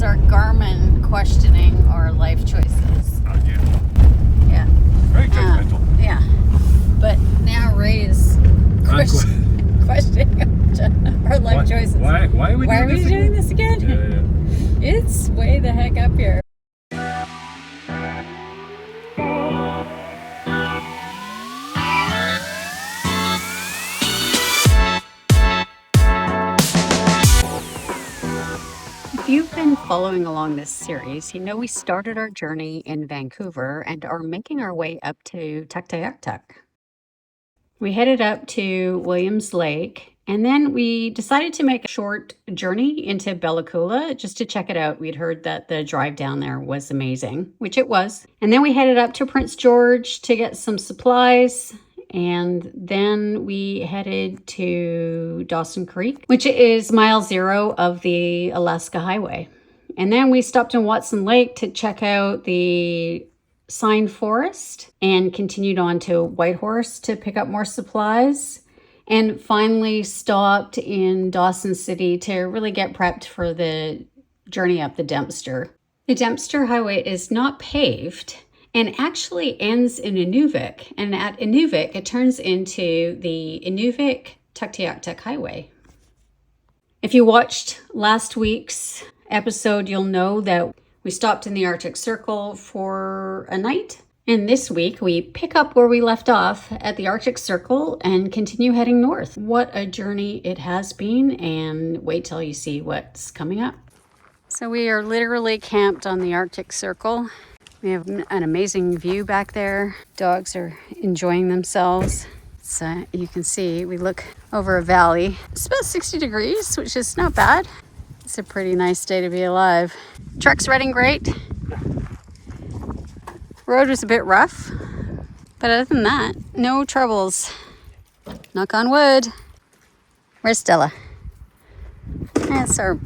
our Garmin questioning our life choices. Yeah. Very judgmental. Yeah. But now Ray is questioning our life choices. Why are we doing this again? Yeah. It's way the heck up here. If you've been following along this series, you know we started our journey in Vancouver and are making our way up to Tuktoyaktuk. We headed up to Williams Lake, and then we decided to make a short journey into Bella Coola just to check it out. We'd heard that the drive down there was amazing, which it was. And then we headed up to Prince George to get some supplies. And then we headed to Dawson Creek, which is mile 0 of the Alaska Highway. And then we stopped in Watson Lake to check out the Pine Forest and continued on to Whitehorse to pick up more supplies. And finally stopped in Dawson City to really get prepped for the journey up the Dempster. The Dempster Highway is not paved and actually ends in Inuvik. And at Inuvik, it turns into the Inuvik-Tuktoyaktuk Highway. If you watched last week's episode, you'll know that we stopped in the Arctic Circle for a night. And this week, we pick up where we left off at the Arctic Circle and continue heading north. What a journey it has been, and wait till you see what's coming up. So we are literally camped on the Arctic Circle. We have an amazing view back there. Dogs are enjoying themselves. So you can see we look over a valley. It's about 60 degrees, which is not bad. It's a pretty nice day to be alive. Truck's running great. Road was a bit rough, but other than that, no troubles. Knock on wood. Where's Stella? That's our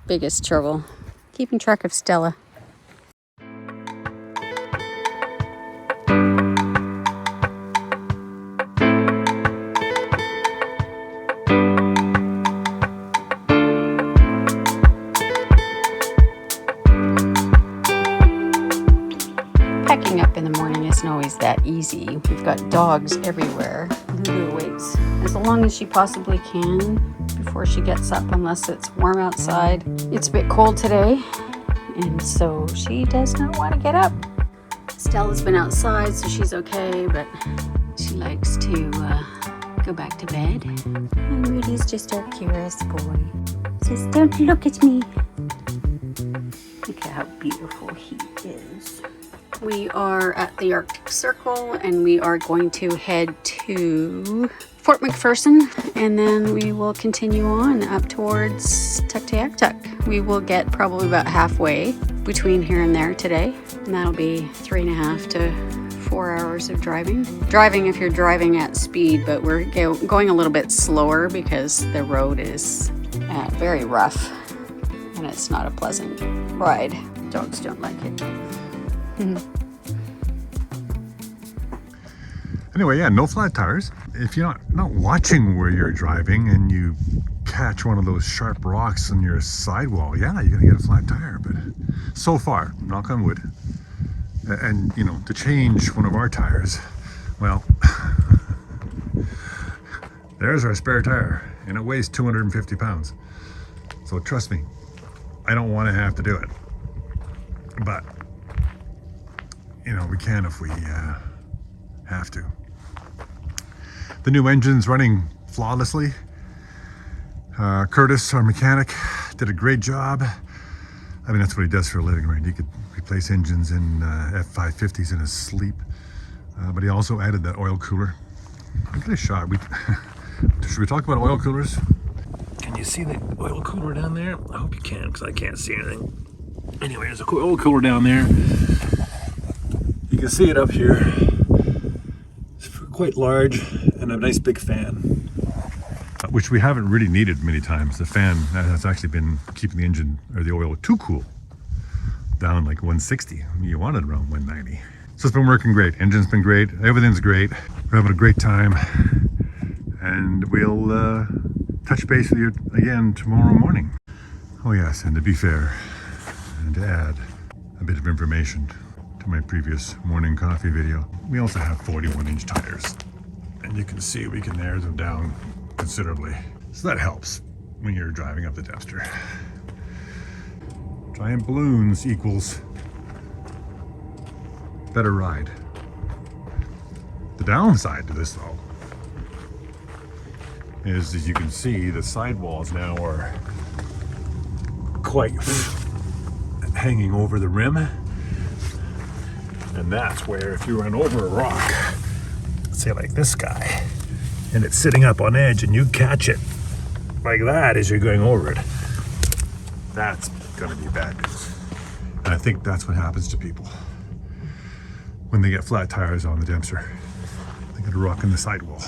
biggest trouble, keeping track of Stella. Packing up in the morning isn't always that easy. We've got dogs everywhere. Lulu waits as long as she possibly can before she gets up, unless it's warm outside. It's a bit cold today, and so she does not want to get up. Stella's been outside, so she's okay, but she likes to go back to bed. And Rudy's just our curious boy. Says, "Don't look at me." Look at how beautiful he is. We are at the Arctic Circle, and we are going to head to Fort McPherson, and then we will continue on up towards Tuktoyaktuk. We will get probably about halfway between here and there today, and that'll be 3.5 to 4 hours of driving. Driving if you're driving at speed, but we're going a little bit slower because the road is very rough, and it's not a pleasant ride. Dogs don't like it. Anyway, yeah, no flat tires. If you're not watching where you're driving and you catch one of those sharp rocks on your sidewall, yeah, you're gonna get a flat tire. But so far, knock on wood, and you know, to change one of our tires, well, there's our spare tire, and it weighs 250 pounds. So trust me, I don't want to have to do it, but you know, we can if we have to. The new engine's running flawlessly. Curtis, our mechanic, did a great job. I mean, that's what he does for a living, right? He could replace engines in F550s in his sleep. But he also added that oil cooler. Look at a shot. Should we talk about oil coolers? Can you see the oil cooler down there? I hope you can, because I can't see anything. Anyway, there's a oil cooler down there. You can see it up here. It's quite large and a nice big fan. Which we haven't really needed many times. The fan has actually been keeping the engine or the oil too cool, down like 160. You want it around 190. So it's been working great. Engine's been great. Everything's great. We're having a great time. And we'll touch base with you again tomorrow morning. Oh yes, and to be fair, and to add a bit of information to my previous morning coffee video, we also have 41-inch tires. And you can see we can narrow them down considerably. So that helps when you're driving up the Dempster. Giant balloons equals better ride. The downside to this though is, as you can see, the sidewalls now are quite hanging over the rim. And that's where if you run over a rock, say like this guy, and it's sitting up on edge and you catch it like that as you're going over it, that's gonna be bad news. And I think that's what happens to people when they get flat tires on the Dempster. They get a rock in the sidewall.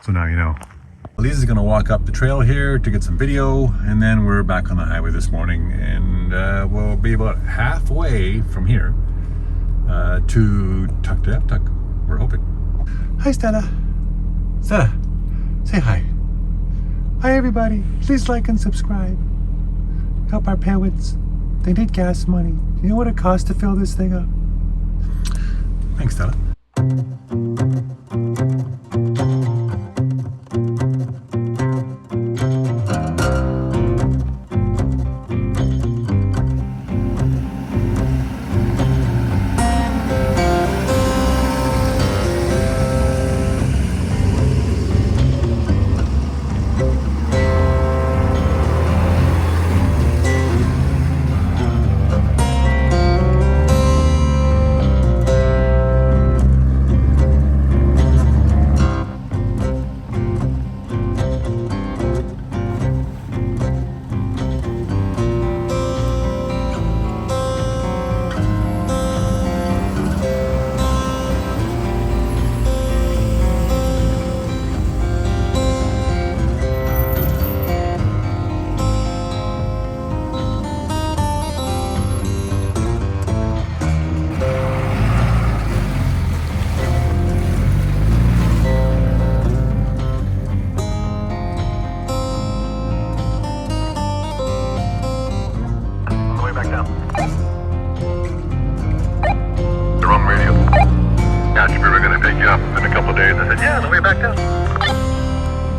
So now you know. Lisa's gonna walk up the trail here to get some video, and then we're back on the highway this morning, and we'll be about halfway from here to Tuktoyaktuk, we're hoping. Hi, Stella. Stella, say hi. Hi, everybody. Please like and subscribe. Help our parents. They need gas money. You know what it costs to fill this thing up? Thanks, Stella.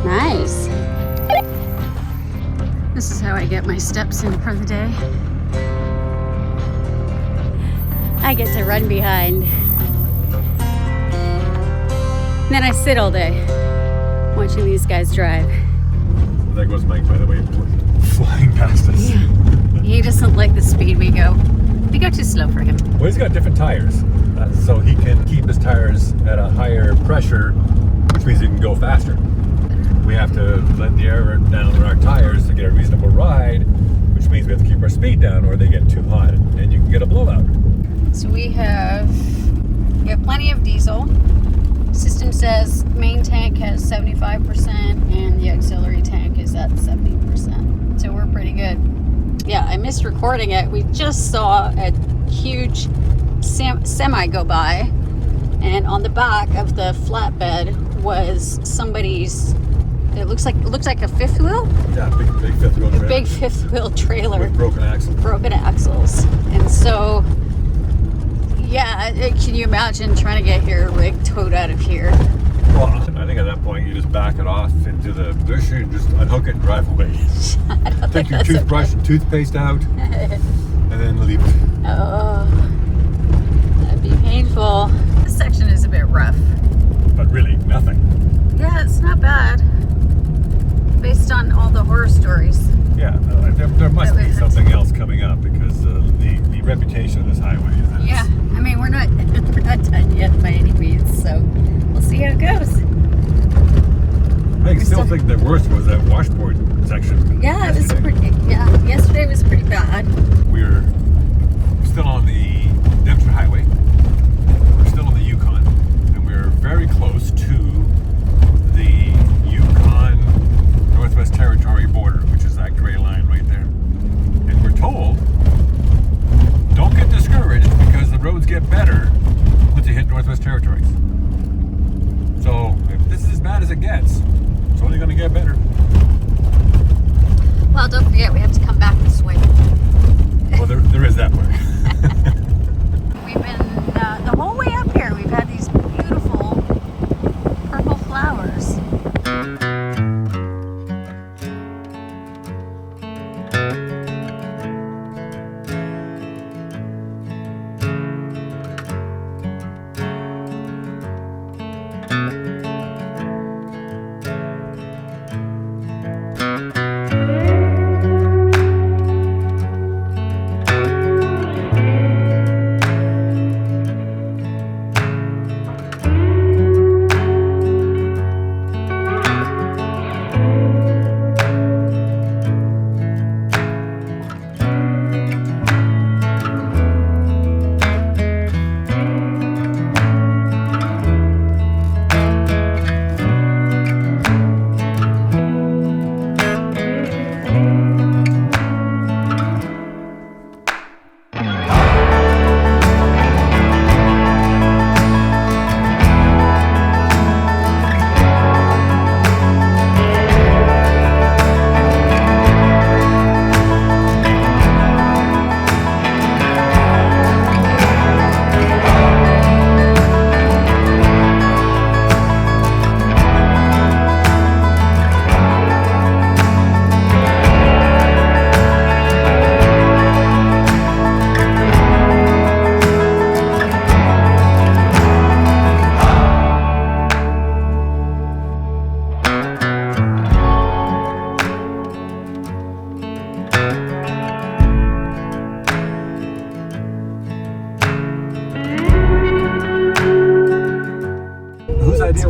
Nice. This is how I get my steps in for the day. I get to run behind. And then I sit all day watching these guys drive. There goes Mike, by the way, flying past us. Yeah. He doesn't like the speed we go. We go too slow for him. Well, he's got different tires, so he can keep his tires at a higher pressure, which means he can go faster. We have to let the air down on our tires to get a reasonable ride, which means we have to keep our speed down or they get too hot and you can get a blowout. So we have plenty of diesel. System says main tank has 75% and the auxiliary tank is at 70%. So we're pretty good. Yeah, I missed recording it. We just saw a huge semi go by, and on the back of the flatbed was somebody's. It looks like a fifth wheel. Yeah, big fifth wheel trailer. Big fifth wheel trailer with broken axles. Broken axles, and so yeah, can you imagine trying to get your rig towed out of here? Well, I think at that point you just back it off into the bush and just unhook it and drive away. Take your toothbrush and toothpaste out, and then leave it. Oh, that'd be painful. This section is a bit rough. But really, nothing. Yeah, it's not bad. Based on all the horror stories. Yeah, there must be something else coming up because the reputation of this highway is that. Yeah, I mean we're not done yet by any means, so we'll see how it goes. I still think the worst was that washboard section. Yeah, it was pretty. Yeah, yesterday was pretty bad. We're still on the Dempster Highway. We're still on the Yukon, and we're very close to the Yukon Northwest Territory border, which is that gray line right there. And we're told, don't get discouraged because the roads get better once you hit Northwest Territories. So if this is as bad as it gets, it's only going to get better. Well, don't forget we have to come back this way.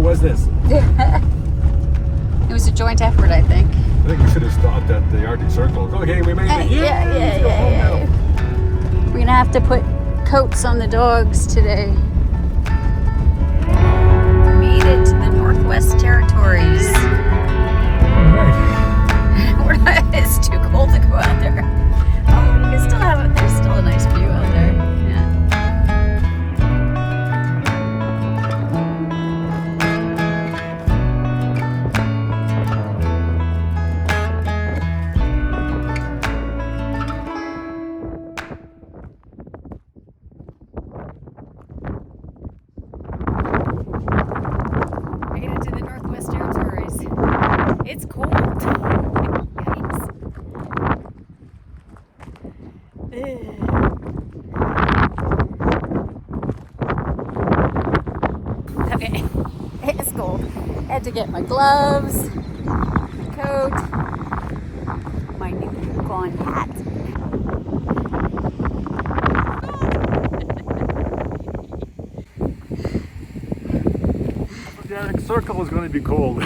was this? It was a joint effort, I think. I think we should have stopped at the Arctic Circle. Okay, we made it. Yeah. We're gonna have to put coats on the dogs today. Made it to the Northwest Territories. All right. It's too cold to go out there. Oh, you can still have it. There's still a nice view out there. Yeah. Made it to the Northwest Territories. It's cold. Yikes. Okay, it's cold. Had to get my gloves, coat, my new Yukon hat. The Arctic Circle is going to be cold.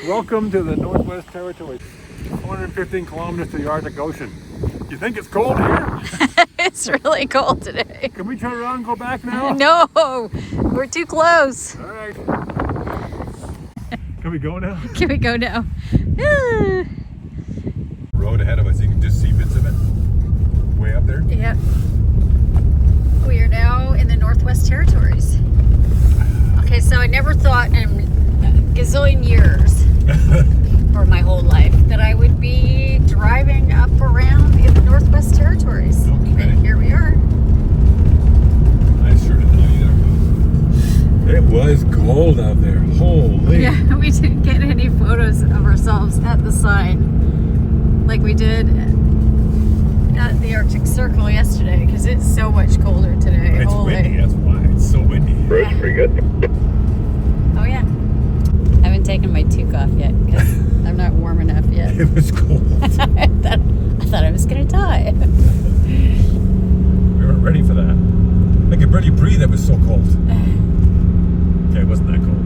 Welcome to the Northwest Territories. 415 kilometers to the Arctic Ocean. You think it's cold here? It's really cold today. Can we turn around and go back now? No, we're too close. All right. Can we go now? Can we go now? Road ahead of us, you can just see bits of it. Way up there. Yep. We are now in the Northwest Territories. Okay, so I never thought in a gazillion years, for my whole life, that I would be driving up around in the Northwest Territories. Okay. And here we are. I sure didn't know either. It was cold out there. Holy. Yeah, we didn't get any photos of ourselves at the sign like we did at the Arctic Circle yesterday because it's so much colder today. It's Holy. windy, that's why. It's so windy. Yeah. Pretty good. Oh yeah. I haven't taken my toque off yet because I'm not warm enough yet. It was cold. I thought I was gonna die. We weren't ready for that. I could barely breathe, it was so cold. Okay, it wasn't that cold.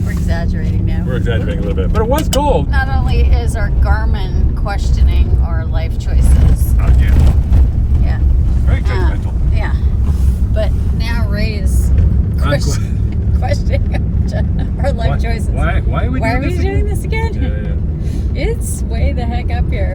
We're exaggerating now. We're exaggerating a little bit, but it was cold. Not only is our Garmin questioning our life choices, Yeah. yeah, Very judgmental. yeah, but now Ray is questioning our life choices. Why are we doing this again? Yeah. It's way the heck up here.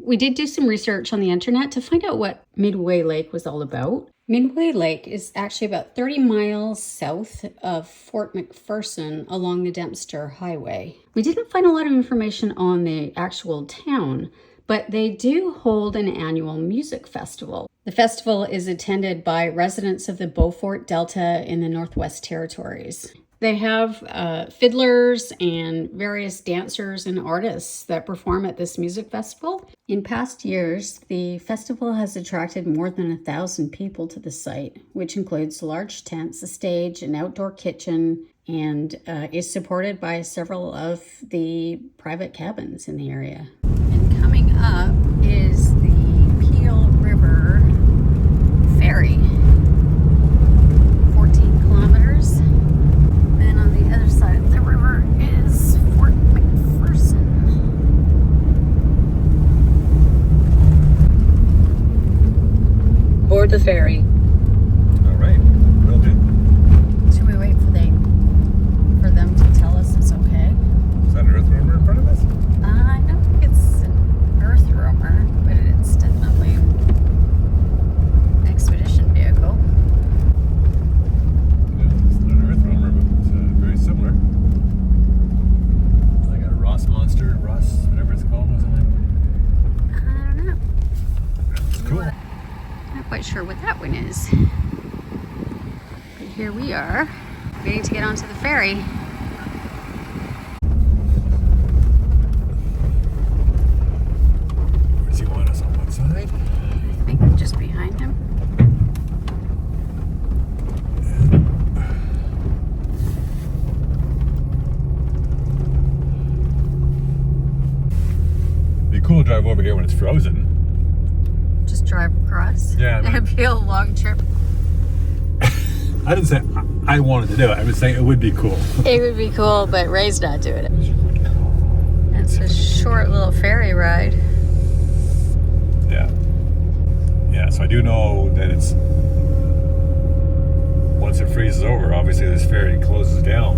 We did do some research on the internet to find out what Midway Lake was all about. Midway Lake is actually about 30 miles south of Fort McPherson along the Dempster Highway. We didn't find a lot of information on the actual town, but they do hold an annual music festival. The festival is attended by residents of the Beaufort Delta in the Northwest Territories. They have fiddlers and various dancers and artists that perform at this music festival. In past years, the festival has attracted more than 1,000 people to the site, which includes large tents, a stage, an outdoor kitchen, and is supported by several of the private cabins in the area. And coming up is the Peel River ferry. 14 kilometers. Then on the other side of the river is Fort McPherson. Board the ferry. All right, will do. Should we wait for them to tell us it's okay? Is that an Earth Roamer in front of us? I don't think it's an Earth Roamer, but it's definitely an expedition vehicle. Yeah, it's not an Earth Roamer, but very similar. It's like a Ross Monster, whatever it's called, or something. I don't know. It's cool. Not quite sure what that one is. But here we are, waiting to get onto the ferry. Where does he want us, on one side? I think just behind him. It'd be cool to drive over here when it's frozen. Just drive across. Yeah, but- It'd be a long trip. I didn't say I wanted to do it. I was saying it would be cool. It would be cool, but Ray's not doing it. It's a short little ferry ride. Yeah. Yeah, so I do know that it's... Once it freezes over, obviously this ferry closes down.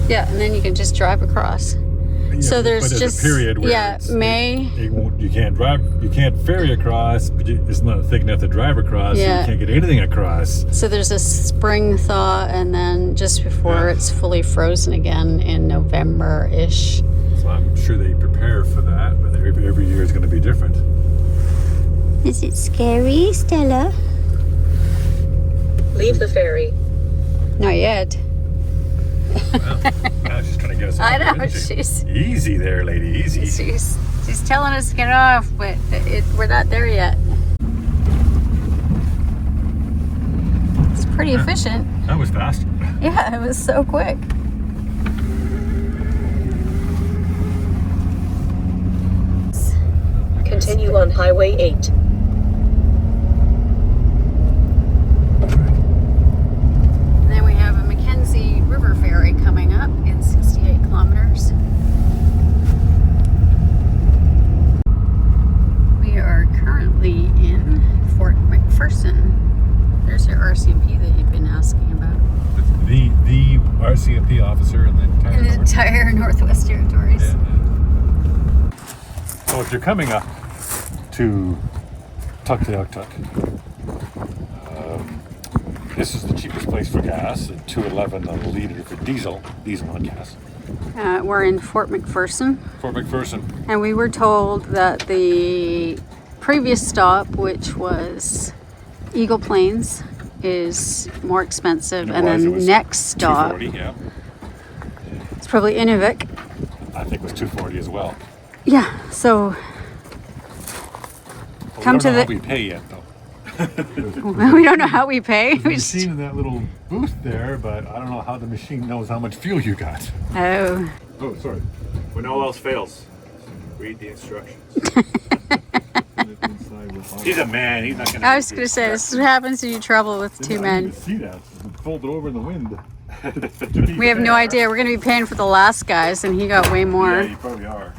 Yeah, and then you can just drive across. Yeah, So there's but just a period where yeah, May. you can't ferry across, but it's not thick enough to drive across, so Yeah. you can't get anything across. So there's a spring thaw, and then just before it's fully frozen again in November-ish. So I'm sure they prepare for that, but every year is going to be different. Is it scary, Stella? Leave the ferry. Not yet. Well, now she's trying to get us off. I know, isn't she? she's Easy there, lady, easy. she's telling us to get off, but we're not there yet. It's pretty efficient. That was fast. Yeah, it was so quick. Continue on Highway 8. And then we have a McKenzie River ferry coming up in 68 kilometers. We are currently in Fort McPherson. There's your RCMP that you've been asking about. The RCMP officer in the entire In the entire Northwest Territories. Yeah. So if you're coming up to Tuktoyaktuk, this is the cheapest place for gas, at $2.11 a liter for diesel on gas. We're in Fort McPherson, Fort McPherson. and we were told that the previous stop, which was Eagle Plains, is more expensive, and It then was next stop $2.40, yeah. is probably Inuvik. I think it was $2.40 as well. Yeah, so But Come we don't to know the- how we pay yet, though. we don't know how we pay. There's a machine in that little booth there, but I don't know how the machine knows how much fuel you got. Oh, Oh, sorry. When all else fails, read the instructions. He's a man. He's not gonna. I was gonna say, this is what happens when you travel with two men. See that? Folded over in the wind. We have no idea. We're gonna be paying for the last guys, and he got way Yeah, more. you probably are.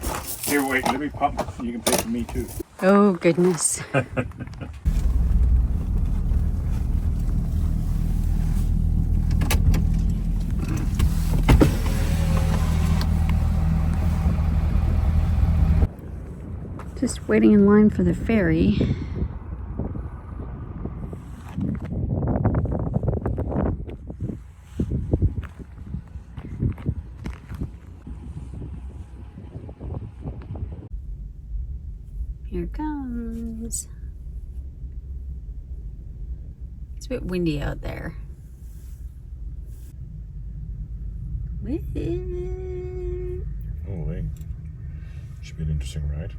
Here, wait. Let me pop. You can pay for me too. Oh goodness. Just waiting in line for the ferry. Here it comes. It's a bit windy out there. Holy. Should be an interesting ride.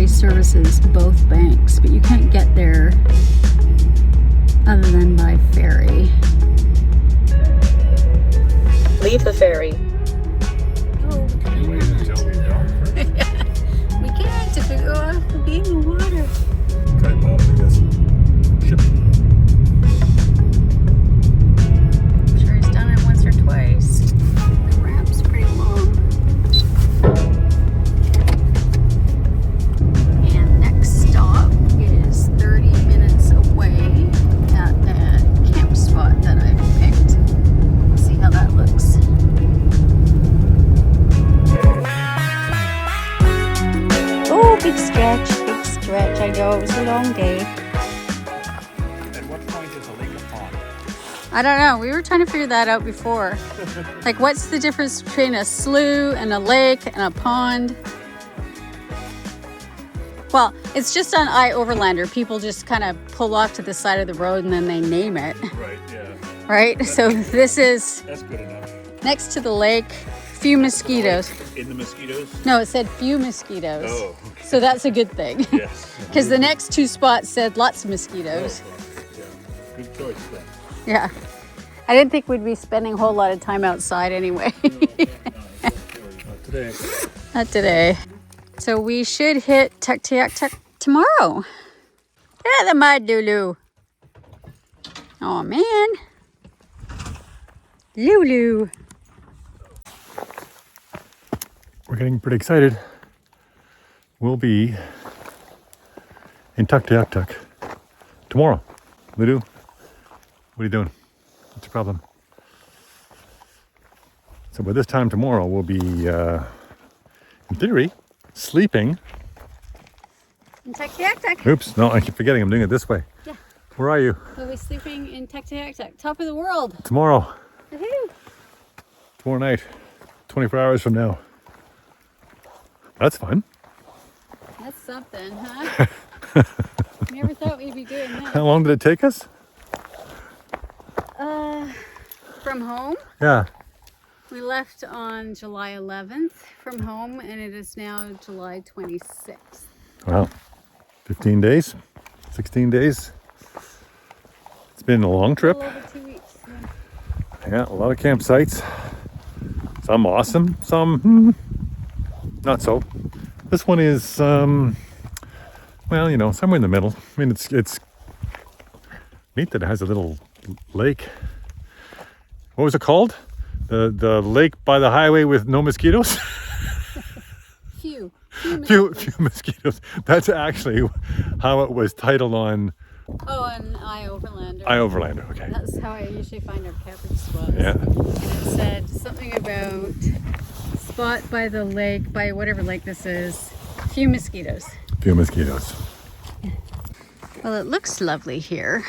Services both banks, but you can't get there other than by ferry. Leave the ferry. Oh, we can't if we go off the beam of water. Try bobbing this ship. I'm sure he's done it once or twice. The ramp's pretty long. And next stop is 30 minutes away at a camp spot that I've picked. See how that looks. Oh, big stretch, big stretch. I know, it was a long day. At what point is a lake a pond? I don't know. We were trying to figure that out before. Like, what's the difference between a slough and a lake and a pond? Well, it's just on Overlander. People just kind of pull off to the side of the road and then they name it. Right, yeah. Right? So this is That's good enough. next to the lake. Few mosquitoes. In the mosquitoes? No, it said few mosquitoes. Oh, okay. So that's a good thing. Yes. Because the next two spots said lots of mosquitoes. Yeah. Good choice then. Yeah. I didn't think we'd be spending a whole lot of time outside anyway. Not today. Not today. So we should hit Tuktoyaktuk tomorrow. Yeah, the mud, Lulu. Oh man. Lulu. We're getting pretty excited. We'll be in Tuktoyaktuk tomorrow. Ludu, what are you doing? What's your problem? So by this time tomorrow, we'll be, in theory, sleeping. In Tuktoyaktuk. Oops, no, I keep forgetting. I'm doing it this way. Yeah. Where are you? We'll be sleeping in Tuktoyaktuk, top of the world. Tomorrow. Woohoo. Tomorrow night. 24 hours from now. That's fun. That's something, huh? Never thought we'd be doing that. How long did it take us? From home, Yeah. we left on July 11th from home, and it is now July 26th. Wow. 15 days? 16 days? It's been a long trip. A little over 2 weeks. Yeah, a lot of campsites. Some awesome, some not so. This one is, well, you know, somewhere in the middle. I mean, it's neat that it has a little lake. What was it called? The lake by the highway with no mosquitoes? Few few mosquitoes. That's actually how it was titled on Oh, and Overlander. Overlander. Okay. That's how I usually find our camping spots. Yeah. And it said something about spot by the lake, by whatever lake this is, Few mosquitoes. Few mosquitoes. Well, it looks lovely here.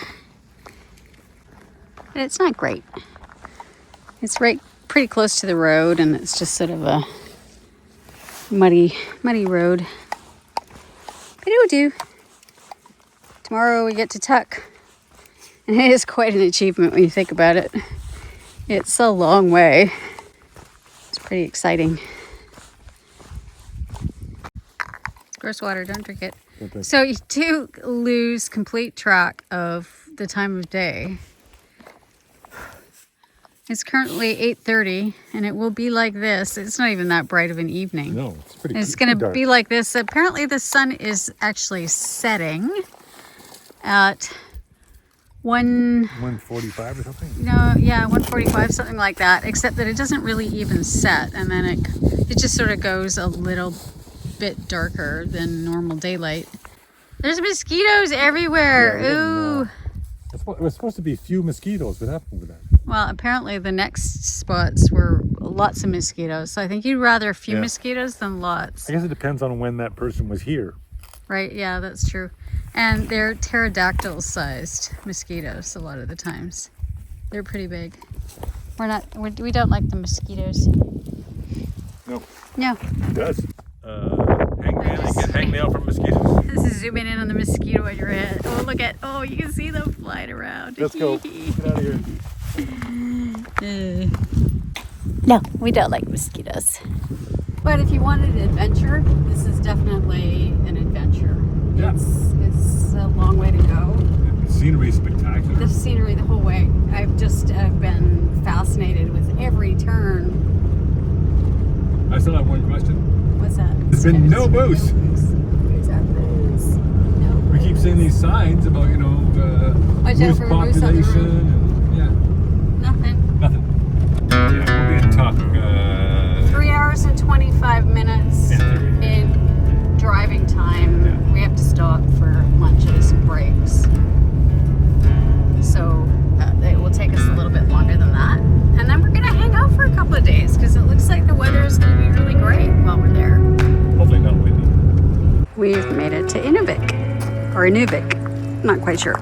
But it's not great. It's right pretty close to the road, and it's just sort of a muddy road. But it'll do. Tomorrow we get to Tuk. And it is quite an achievement when you think about it. It's a long way. It's pretty exciting. Gross water, don't drink it. So you do lose complete track of the time of day. It's currently 8:30, and it will be like this. It's not even that bright of an evening. No, it's pretty. It's going to be like this. Apparently the sun is actually setting at 1:45 or something. No, yeah, 1:45, something like that. Except that it doesn't really even set, and then it just sort of goes a little bit darker than normal daylight. There's mosquitoes everywhere. Yeah, Ooh. It was supposed to be few mosquitoes. What happened with that? Well, apparently the next spots were lots of mosquitoes. So I think you'd rather a few mosquitoes than lots. I guess it depends on when that person was here. Right, yeah, that's true. And they're pterodactyl-sized mosquitoes a lot of the times. They're pretty big. We don't like the mosquitoes. No. No. It does. Hangnail from mosquitoes. This is zooming in on the mosquito on your head. Oh, look at, you can see them flying around. Let's go. Get out of here. No, we don't like mosquitoes. But if you wanted an adventure, this is definitely an adventure. Yeah. It's a long way to go. The scenery is spectacular. The scenery the whole way. I've been fascinated with every turn. I still have one question. What's that? There's been no moose. No. We keep seeing these signs about, Watch out moose for moose on the population. road. And, Nothing. nothing. Yeah, we'll be in Tuk. 3 hours and 25 minutes in driving time. Yeah. We have to stop for lunches and breaks. So it will take us a little bit longer than that. And then we're going to hang out for a couple of days because it looks like the weather is going to be really great while we're there. Hopefully not windy. We've made it to Inuvik, or Inuvik, not quite sure.